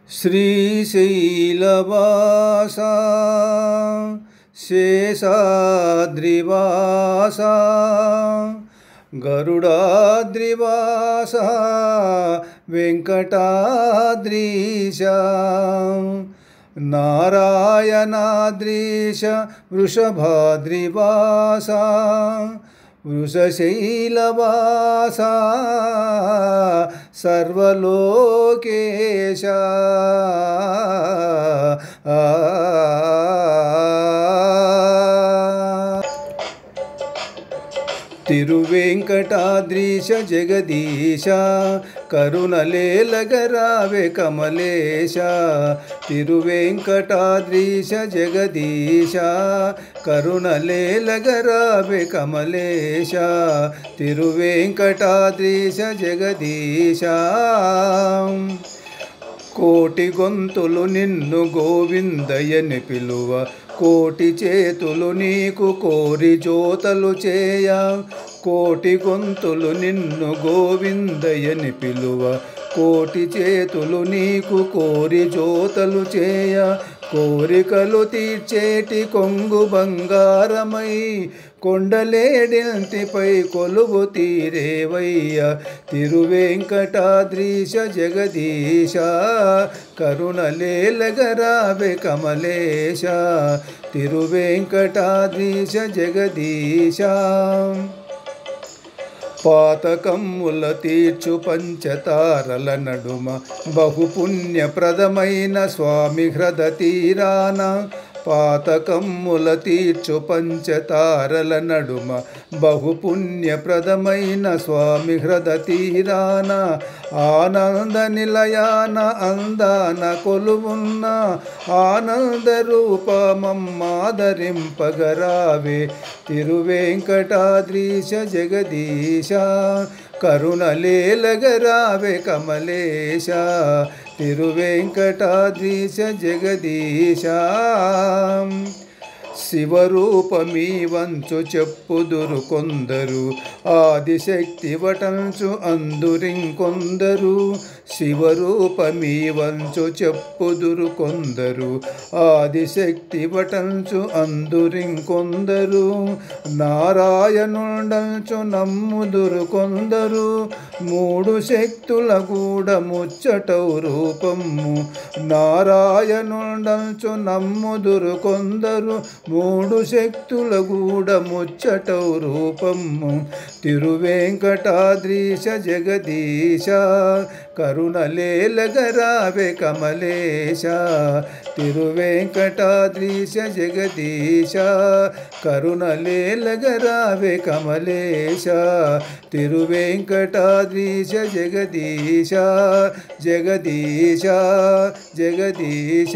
శ్రీశైలవాసా శేషాద్రివాసా గరుడాద్రివాసా వెంకటాద్రీశా నారాయణాద్రీశ వృషభాద్రివాసా వృషశైలవాసా సర్వలోకేశ తిరువేంకటాద్రీశ జగదీశ కరుణలేలగరావే కమలేశ తిరువేంకటాద్రీశ జగదీశ కరుణలేలగరావే కమలేశ తిరువేంకటాద్రీశ జగదీశ కోటి గొంతులు నిన్ను గోవిందయ్యని పిలువ కోటి చేతులు నీకు కోరి జోతలు చేయ కోటి గొంతులు నిన్ను గోవిందయ్యని పిలువ కోటి చేతులు నీకు కోరి జోతలు చేయ కోరికలు తీర్చేటి కొంగు బంగారమై కొండలేడింటిపై కొలువు తీరేవయ్య తిరువేంకటాద్రీశ జగదీశ కరుణలేలగరావే కమలేశ తిరువేంకటాద్రీశ జగదీశ పాతకమ్ముల తీర్చు పంచతారల నడుమ బహుపుణ్యప్రదమైన స్వామి హ్రద తీరాన పాతకమ్ముల తీర్చు పంచతారల నడుమ బహుపుణ్యప్రదమైన స్వామి హ్రద తీరాన ఆనంద నిలయాన అందాన కొలువున్న ఆనంద రూపమమ్మాదరింపగరావే తిరువేంకటాద్రీశ జగదీశ కరుణలేలగరావే కమలేశ తిరువేంకటాద్రీశ జగదీశ శివరూపమీ వంచు చెప్పుదురు కొందరు ఆదిశక్తి వటంచు అందురింకొందరు శివరూపమీ వంచు చెప్పుదురు కొందరు ఆదిశక్తి వటంచు అందురింకొందరు నారాయణుండంచు నమ్ముదురు కొందరు మూడు శక్తుల గూడ ముచ్చటవు రూపము నారాయణుండంచు నమ్ముదురు కొందరు మూడు శక్తుల గూడ ముచ్చటవు రూపము తిరువేంకటాద్రీశ జగదీశ కరుణలేలగరావే కమలేశ తిరువేంకటాద్రీశ జగదీశ కరుణలేలగరావే కమలేశ తిరువేంకటాద్రీశ జగదీశ జగదీశ జగదీశ